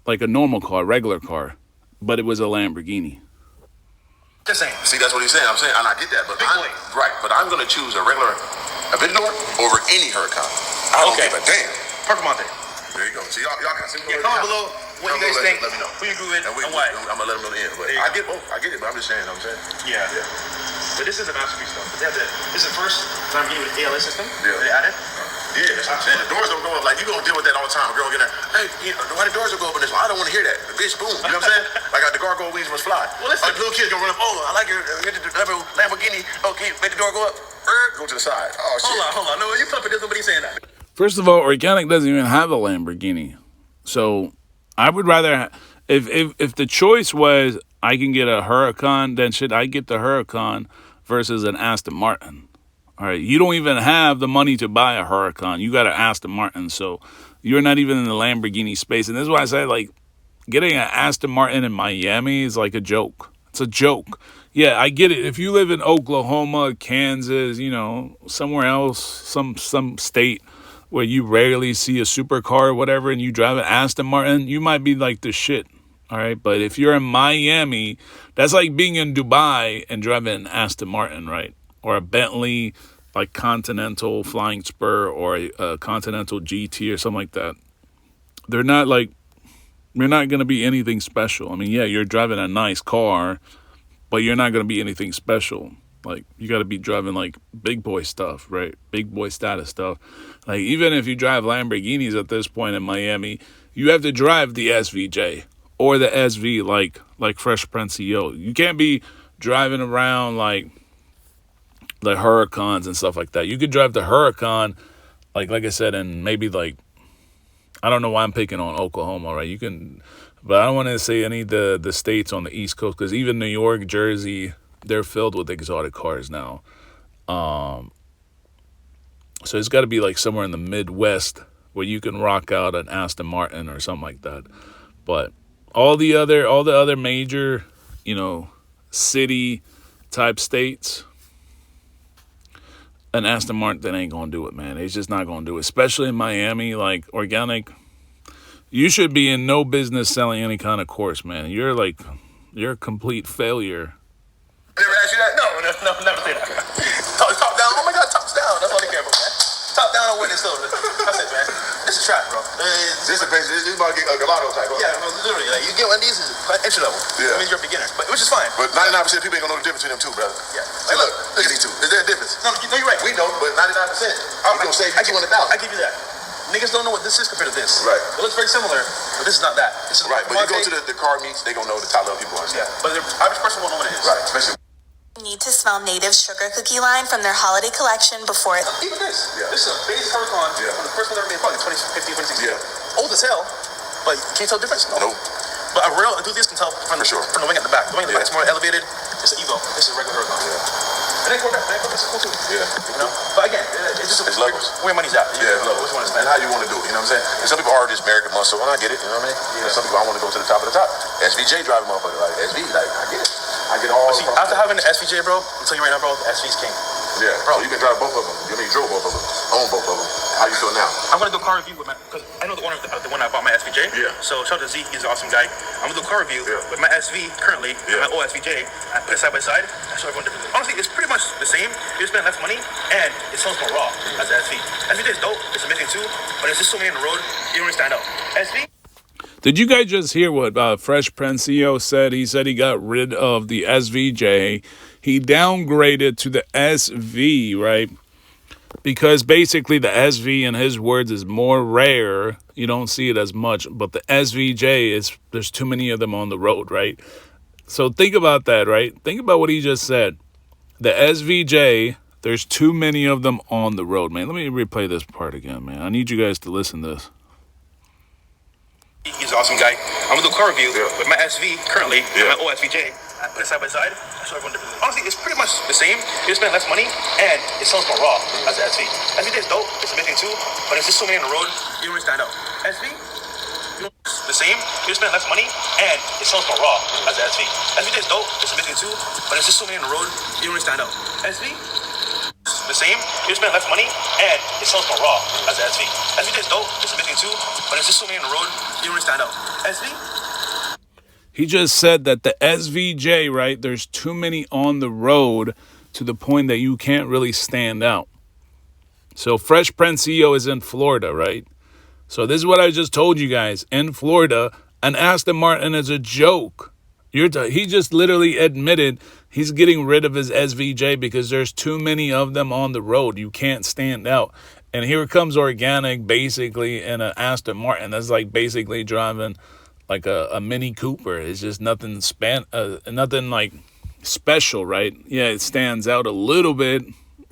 like a normal car, regular car, but it was a Lamborghini. Just saying. See, that's what he's saying. I'm saying, and I get that, but I'm going to choose a regular Aventador over any Huracan. I don't give a damn. Perfect Monte. There you go. See, y'all can see. Yeah, comment below what you guys think. Let me know. Who you agree with and why. why. I'm going to let them know the end. But I get both. I get it, but I'm just saying. Yeah. But this is a masterpiece, though. This is the first Lamborghini with ALS system. Yeah. They added. Yeah, that's what I'm saying. The doors don't go up. Like, you gonna deal with that all the time. A girl get there, hey, why the doors don't go up in this one? I don't want to hear that. The bitch, boom. You know what I'm saying? Like, the gargoyle wings must fly. Well, listen. Little kids gonna run up. Oh, I like your Lamborghini. Okay, make the door go up. Go to the side. Oh, shit. Hold on. No, you pumping this. Nobody's saying that. First of all, Organik doesn't even have a Lamborghini, so I would rather if the choice was I can get a Huracan, then should I get the Huracan versus an Aston Martin? All right, you don't even have the money to buy a Huracan. You got an Aston Martin, so you're not even in the Lamborghini space. And this is why I say, like, getting an Aston Martin in Miami is like a joke. It's a joke. Yeah, I get it. If you live in Oklahoma, Kansas, somewhere else, some state where you rarely see a supercar or whatever, and you drive an Aston Martin, you might be like the shit. All right, but if you're in Miami, that's like being in Dubai and driving an Aston Martin, right? Or a Bentley, like Continental Flying Spur, or a Continental GT or something like that. They're not going to be anything special. I mean, yeah, you're driving a nice car, but you're not going to be anything special. Like, you got to be driving, like, big boy stuff, right? Big boy status stuff. Like, even if you drive Lamborghinis at this point in Miami, you have to drive the SVJ or the SV, like FreshPrinceCEO. You can't be driving around, like, the Huracans and stuff like that. You could drive the Huracan, like I said, and maybe, like, I don't know why I'm picking on Oklahoma, right? You can, but I don't want to say any of the states on the East Coast, because even New York, Jersey, they're filled with exotic cars now. So it's got to be like somewhere in the Midwest where you can rock out an Aston Martin or something like that. But all the other major, city type states, an Aston Martin ain't gonna do it, man. It's just not gonna do it. Especially in Miami, like, Organik, you should be in no business selling any kind of course, man. You're a complete failure. Never asked you that? No, never say that. Top down. Oh my God, tops down. That's all they care about, man. Top down on witness, though. That's it, man. This is trap, bro. This is about to get a gelato type. Yeah, literally. Like, you get one of these, is entry level. Yeah. It means you're a beginner, which is fine. But 99% of people ain't gonna know the difference between them two, brother. Yeah. Like, look at these two. Is there a difference? No, you're right. We know, but 99%. I'm gonna save you 200,000. I give you that. Niggas don't know what this is compared to this. Right. It looks very similar, but this is not that. This is Right, but you go to the car meets, they gonna know the top level people understand. Yeah, but the average person won't know what it is. Right, especially. Need to smell Native Sugar Cookie line from their holiday collection before it. Even this. Yeah. This is a base Huracan from the first one ever made, probably 2015, 2016. Yeah. Old as hell, but you can't tell the difference. Nope. But a real enthusiast can tell from the wing at the back. The wing at the back is more elevated. It's an Evo. This is a regular Huracan. And then Corvette. This is cool too. Yeah. But again, it's just levels. Where money's at. Yeah, it's levels. Which one is And how you want to do it, you know what I'm saying? And some people are just American muscle, and I get it, you know what I mean? Yeah. And some people, I want to go to the top of the top. SVJ driving motherfucker, like SV, like, I get it. I get all. See, after having the SVJ, bro, I'm telling you right now, bro, the SV's king. Yeah, bro, you can drive both of them. You drove both of them, own both of them. How you feel now? I'm gonna do a car review with because I know the owner of the one I bought my SVJ. Yeah. So shout out to Z, he's an awesome guy. I'm gonna do a car review with my SV currently, my old SVJ. I put it side by side. I show everyone different. Honestly, it's pretty much the same. You just spend less money, and it sounds more raw as an SV. SVJ is dope. It's amazing too, but it's just so many on the road. You don't really stand out. SV. Did you guys just hear what FreshPrinceCEO said? He said he got rid of the SVJ. He downgraded to the SV, right? Because basically the SV, in his words, is more rare. You don't see it as much. But the SVJ, there's too many of them on the road, right? So think about that, right? Think about what he just said. the SVJ, there's too many of them on the road, man. Let me replay this part again, man. I need you guys to listen to this. He's an awesome guy. I'm gonna do a car review with my SV currently, my old SVJ. I put it side by side. I show everyone different. Honestly, it's pretty much the same. You spend less money, and it sells more raw as the SV. SVJ is dope. It's amazing too, but it's just so many on the road. You don't really stand out. SV, the same. You spend less money, and it sells more raw as the SV. SVJ is dope. It's amazing too, but it's just so many on the road. You don't really stand out. SV, the same. You spend less money, and it sells more raw as the SV. SVJ is dope. It's amazing too, but it's just so many on the road. You don't really stand out. SV. He just said that the SVJ, right, there's too many on the road to the point that you can't really stand out. So Fresh Prince CEO is in Florida, right? So this is what I just told you guys. In Florida, an Aston Martin is a joke. He just literally admitted he's getting rid of his SVJ because there's too many of them on the road. You can't stand out. And here comes Organik basically in an Aston Martin. That's like basically driving like a Mini Cooper. It's just nothing like special, right? Yeah, it stands out a little bit,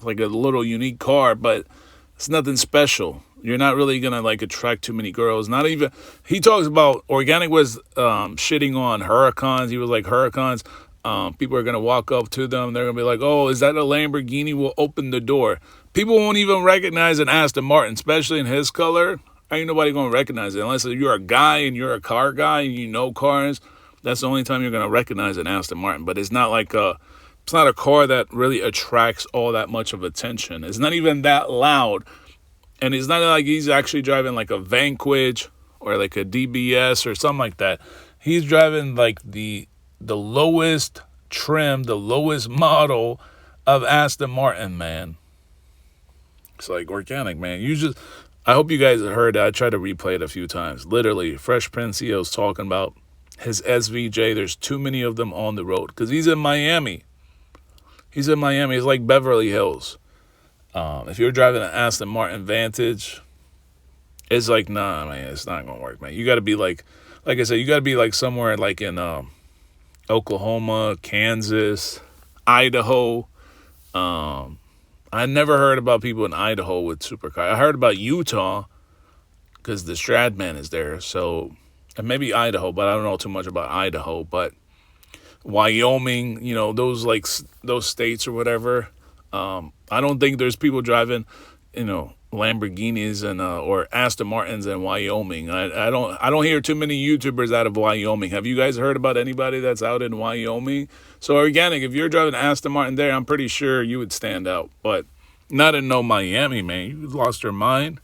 like a little unique car, but it's nothing special. You're not really gonna like attract too many girls. Not even. He talks about Organik was shitting on Huracans. He was like, Huracans, people are gonna walk up to them. They're gonna be like, oh, is that a Lamborghini? We'll open the door. People won't even recognize an Aston Martin, especially in his color. Ain't nobody gonna recognize it unless you're a guy and you're a car guy and you know cars. That's the only time you're gonna recognize an Aston Martin. But it's not like it's not a car that really attracts all that much of attention. It's not even that loud, and it's not like he's actually driving like a Vanquish or like a DBS or something like that. He's driving like the lowest trim, the lowest model of Aston Martin, man. It's like Organik, man. I hope you guys heard that. I tried to replay it a few times. Literally, Fresh Prince CEO is talking about his SVJ. There's too many of them on the road because he's in Miami. He's in Miami. It's like Beverly Hills. If you're driving an Aston Martin Vantage, it's like, nah, man, it's not going to work, man. You got to be like I said, you got to be like somewhere like in Oklahoma, Kansas, Idaho. I never heard about people in Idaho with supercars. I heard about Utah because the Stradman is there. So, and maybe Idaho, but I don't know too much about Idaho. But Wyoming, those states or whatever. I don't think there's people driving, Lamborghinis and or Aston Martins in Wyoming. I don't hear too many YouTubers out of Wyoming. Have you guys heard about anybody that's out in Wyoming? So Organik, if you're driving Aston Martin there, I'm pretty sure you would stand out. But not in Miami, man. You lost your mind.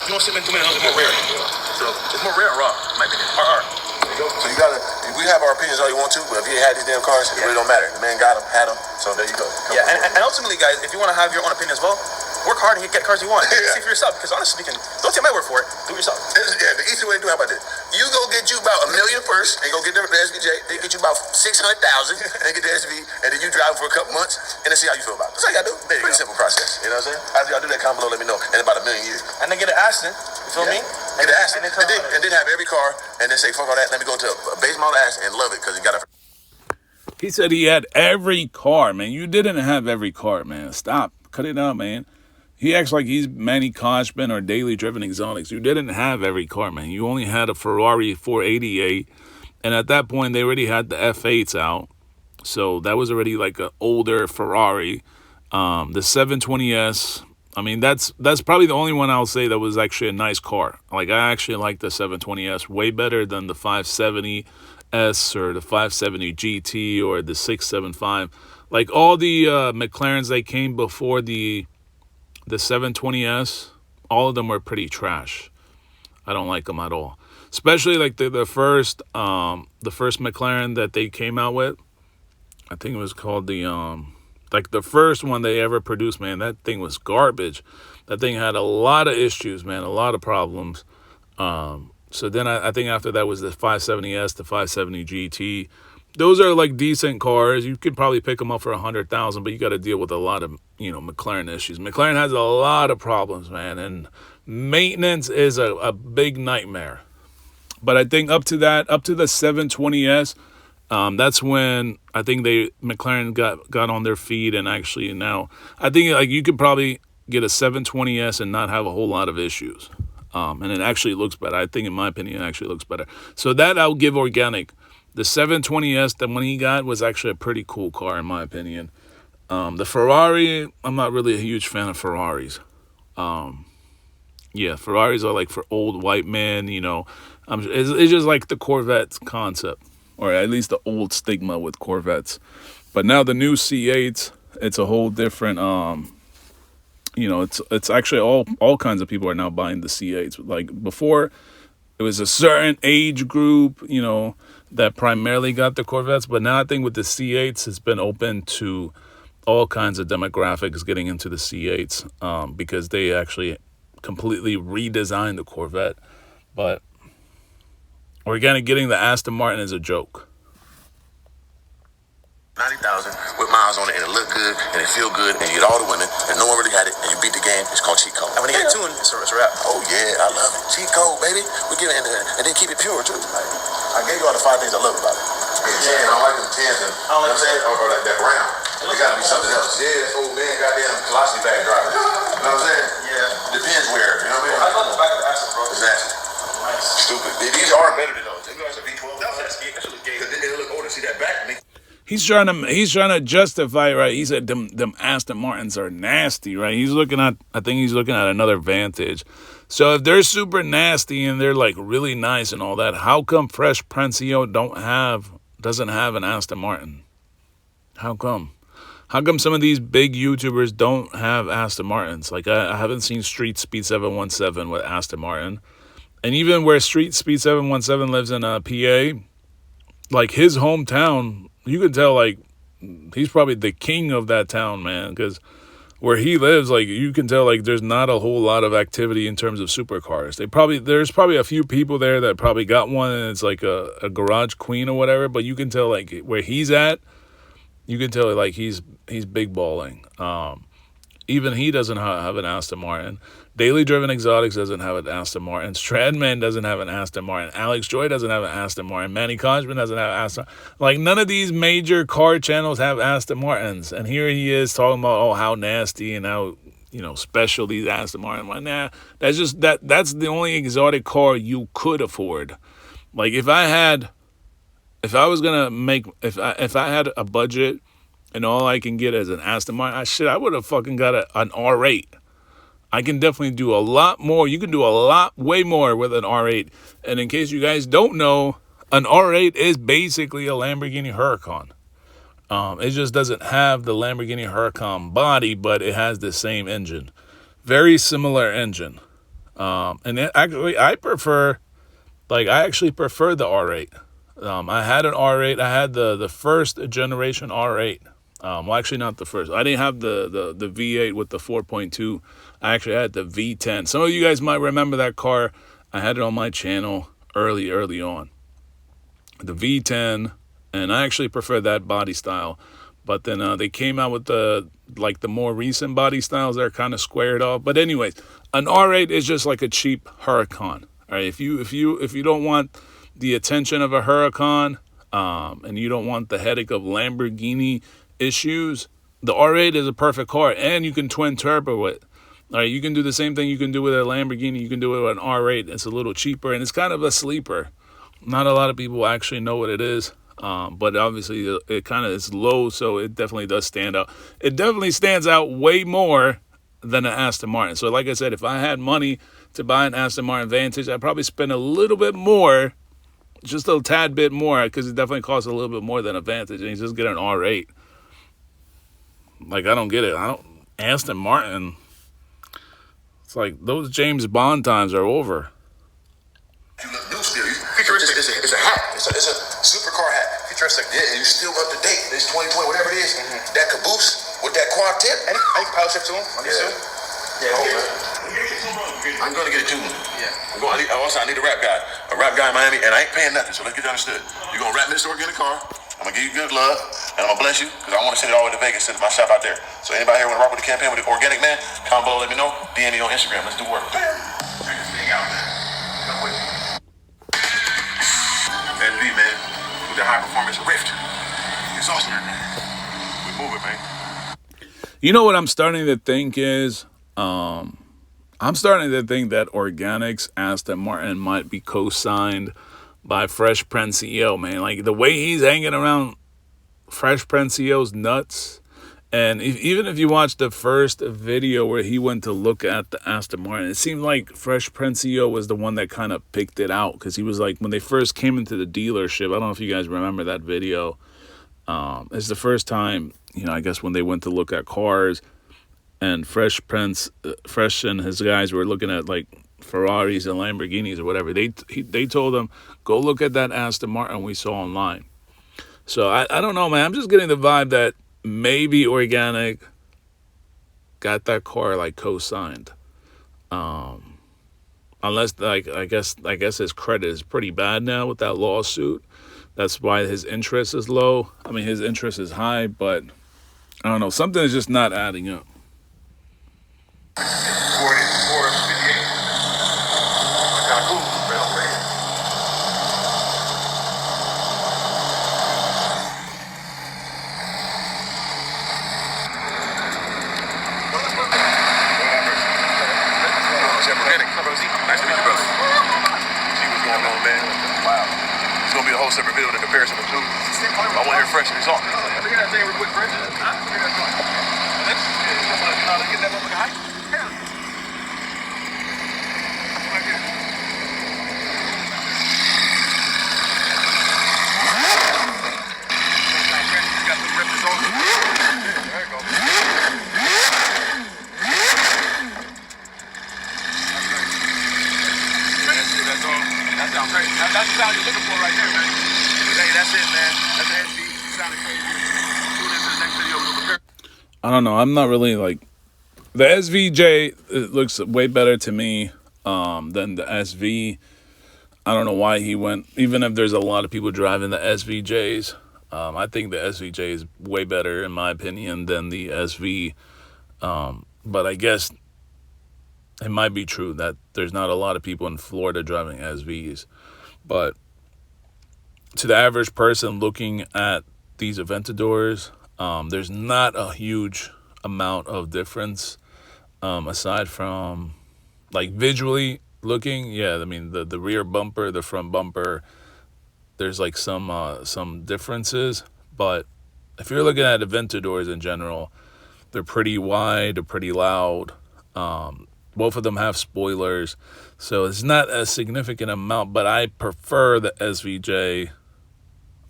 You don't see too many of those. It's more rare. So it's more rare or raw, in my opinion. RR. So you gotta. We have our opinions all you want to, but if you had these damn cars, it really don't matter. The man got them, had them, so there you go. Yeah, and ultimately, guys, if you want to have your own opinion as well, work hard and get cars you want. See for yourself, because honestly speaking, don't take my word for it. Do it yourself. Yeah, the easy way to do it, how about this? You go get you about $1 million first, and go get the SVJ. They get you about 600,000, and get the SV, and then you drive for a couple months, and then see how you feel about it. That's all you gotta do. Pretty simple process. You know what I'm saying? After y'all do that, comment below, let me know. In about 1 million years. And then get an Aston. You feel me? Get an Aston, and then have every car, and then say, fuck all that, let me go to a base model Aston and love it, because you got a... He said he had every car, man. You didn't have every car, man. Stop. Cut it out, man. He acts like he's Manny Koshman or Daily Driven Exotics. You didn't have every car, man. You only had a Ferrari 488. And at that point, they already had the F8s out. So that was already like an older Ferrari. The 720S, I mean, that's probably the only one I'll say that was actually a nice car. Like, I actually like the 720S way better than the 570S or the 570 GT or the 675. Like, all the McLarens that came before the 720S, all of them were pretty trash. I don't like them at all. Especially like the first McLaren that they came out with. I think it was called the first one they ever produced, man. That thing was garbage. That thing had a lot of issues, man, a lot of problems. So then I think after that was the 570S, the 570 GT. Those are like decent cars. You could probably pick them up for 100,000, but you got to deal with a lot of, McLaren issues. McLaren has a lot of problems, man, and maintenance is a big nightmare. But I think up to the 720S, That's when I think McLaren got on their feet, and actually now I think like you could probably get a 720S and not have a whole lot of issues. And it actually looks better. I think, in my opinion, it actually looks better. So that I'll give Organik. The 720S that when he got was actually a pretty cool car, in my opinion. The Ferrari, I'm not really a huge fan of Ferraris. Yeah, Ferraris are like for old white men, you know. It's just like the Corvette concept, or at least the old stigma with Corvettes. But now the new C8s, it's a whole different, you know, it's actually all kinds of people are now buying the C8s. Like before, it was a certain age group, you know, that primarily got the Corvettes. But now I think with the C8s, it's been open to all kinds of demographics getting into the C8s, because they actually completely redesigned the Corvette. But Organik getting the Aston Martin is a joke. 90,000 with miles on it, and it look good, and it feel good, and you get all the women, and no one really had it, and you beat the game. It's called cheat code. And when you get it tuned, it's a wrap. Oh yeah, I love it. Cheat code, baby. We give it in there, and then keep it pure too. Like, I gave you all the 5 things I love about it. Yeah, I don't like them tans, and you know what I'm saying, or like that brown. It gotta be something else. Yeah, this old man, goddamn velocity bag driver. You know what I'm saying? Yeah. Depends where. You know what I mean? I love the back of the Aston, bro. Exactly. Nice. Stupid. These are better than those. Them guys are V12. That should look gay. It'll look older. See that back? He's trying to justify, right? He said them Aston Martins are nasty, right? I think he's looking at another Vantage. So if they're super nasty and they're like really nice and all that, how come FreshPrinceCEO doesn't have an Aston Martin? How come? How come some of these big YouTubers don't have Aston Martins? Like I haven't seen Street Speed 717 with Aston Martin. And even where Street Speed 717 lives in PA, like his hometown, you can tell like he's probably the king of that town, man, because where he lives, like you can tell like there's not a whole lot of activity in terms of supercars. There's probably a few people there that probably got one, and it's like a garage queen or whatever, but you can tell like where he's at, you can tell like he's big balling. Even he doesn't have an Aston Martin. Daily Driven Exotics doesn't have an Aston Martin. Stradman doesn't have an Aston Martin. Alex Joy doesn't have an Aston Martin. Manny Kojman doesn't have an Aston. Like none of these major car channels have Aston Martins. And here he is talking about how nasty and how special these Aston Martins. Like, nah, that's the only exotic car you could afford. Like if I had a budget and all I can get is an Aston Martin, I would have fucking got an R8. I can definitely do a lot more. You can do way more with an R8. And in case you guys don't know, an R8 is basically a Lamborghini Huracan. It just doesn't have the Lamborghini Huracan body, but it has the same engine. Very similar engine. And I actually prefer the R8. I had an R8. I had the first generation R8. Well, actually not the first. I didn't have the V8 with the 4.2. I actually had the V10. Some of you guys might remember that car. I had it on my channel early on. The V10, and I actually prefer that body style. But then they came out with the more recent body styles that are kind of squared off. But anyways, an R8 is just like a cheap Huracan. All right, if you don't want the attention of a Huracan, and you don't want the headache of Lamborghini issues, the R8 is a perfect car, and you can twin turbo it. All right, you can do the same thing you can do with a Lamborghini. You can do it with an R8. It's a little cheaper, and it's kind of a sleeper. Not a lot of people actually know what it is, but obviously it kind of is low, so it definitely does stand out. It definitely stands out way more than an Aston Martin. So like I said, if I had money to buy an Aston Martin Vantage, I'd probably spend a little bit more, just a tad bit more, because it definitely costs a little bit more than a Vantage, and you just get an R8. Like, I don't get it. Aston Martin, it's like those James Bond times are over. You look new still. Futuristic. It's a hat. It's a supercar hat. Futuristic. Yeah, and you still up to date. It's 2020, whatever it is. Mm-hmm. That caboose with that quad tip. I can power shift to him. I'm going to get it tuned. Yeah. I need a rap guy. A rap guy in Miami, and I ain't paying nothing, so let's get it understood. You're going to rap Mr. Organic car. I'm going to give you good love, and I'm going to bless you, because I want to send it all the way to Vegas, send my shop out there. So anybody here want to rock with the campaign with the Organic man, comment below, let me know. DM me on Instagram. Let's do work. Check this thing out, man. Come with me. SB, man, with the high performance riff. You know what I'm starting to think is, I'm starting to think that Organik's Aston Martin might be co-signed by Fresh Prince CEO, man. Like, the way he's hanging around Fresh Prince CEO's nuts. And even if you watch the first video where he went to look at the Aston Martin, it seemed like Fresh Prince CEO was the one that kind of picked it out. Because he was like, when they first came into the dealership, I don't know if you guys remember that video. It's the first time, I guess when they went to look at cars. And Fresh and his guys were looking at like Ferraris and Lamborghinis or whatever. They told him, go look at that Aston Martin we saw online. So I don't know, man. I'm just getting the vibe that maybe Organik got that car like co-signed. Unless like I guess his credit is pretty bad now with that lawsuit. That's why his interest is low. I mean, his interest is high, but I don't know. Something is just not adding up. 458. Kind of cool, man. I'm ready. Organik. Nice to meet you, brother. See what's going on, man. Wow. It's going to be a whole separate video in comparison with two. I want to hear Fresh results. Look at that thing real quick, Fresh. Look at that joint. Let's get that motherfucker hype. Hell yeah. Right here. You got some rippers on. There you go. That's all crazy. That's the sound you're looking for right there, man. Hey, that's it, man. That's the SB. Sounding crazy. Tune into the next video. We'll prepare. I don't know. I'm not really like the SVJ. It looks way better to me than the SV. I don't know why he went. Even if there's a lot of people driving the SVJs, I think the SVJ is way better in my opinion than the SV. But I guess it might be true that there's not a lot of people in Florida driving SVs. But to the average person looking at these Aventadors, there's not a huge amount of difference aside from like visually looking. Yeah, I mean the rear bumper, the front bumper, there's like some differences. But if you're looking at Aventadors in general, they're pretty wide, they're pretty loud. Both of them have spoilers, so it's not a significant amount, but I prefer the SVJ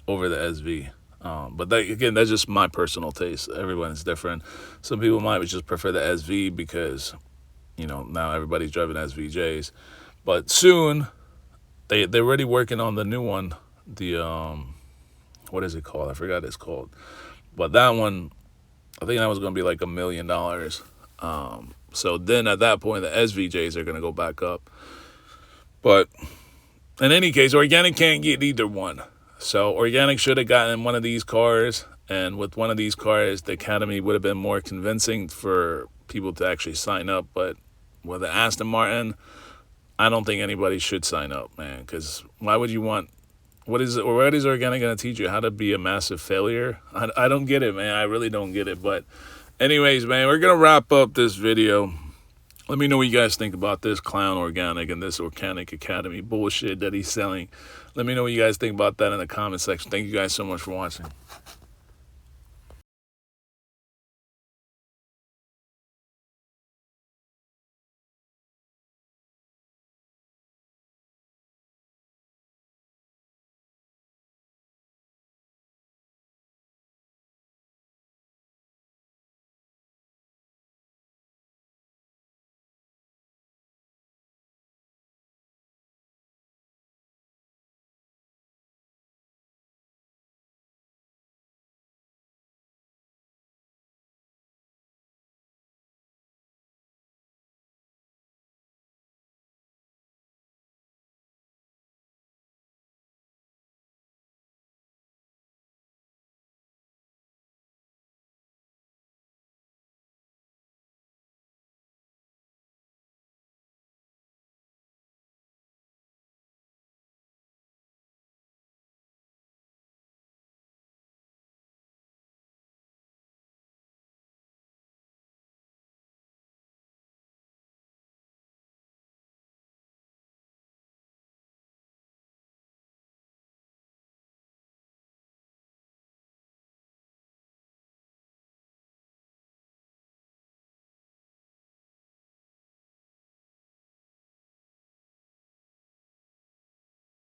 over the SV. But that, that's just my personal taste. Everyone's different. Some people might just prefer the SV because, now everybody's driving SVJs. But soon, they're already working on the new one. The, what is it called? I forgot what it's called. But that one, I think that was going to be like $1 million. So then at that point, the SVJs are going to go back up. But in any case, Organik can't get either one. So Organik should have gotten one of these cars. And with one of these cars, the Academy would have been more convincing for people to actually sign up. But with the Aston Martin, I don't think anybody should sign up, man. Because why would you want... What is Organik going to teach you? How to be a massive failure? I don't get it, man. I really don't get it. But anyways, man, we're going to wrap up this video. Let me know what you guys think about this clown Organik and this Organic Academy bullshit that he's selling. Let me know what you guys think about that in the comment section. Thank you guys so much for watching.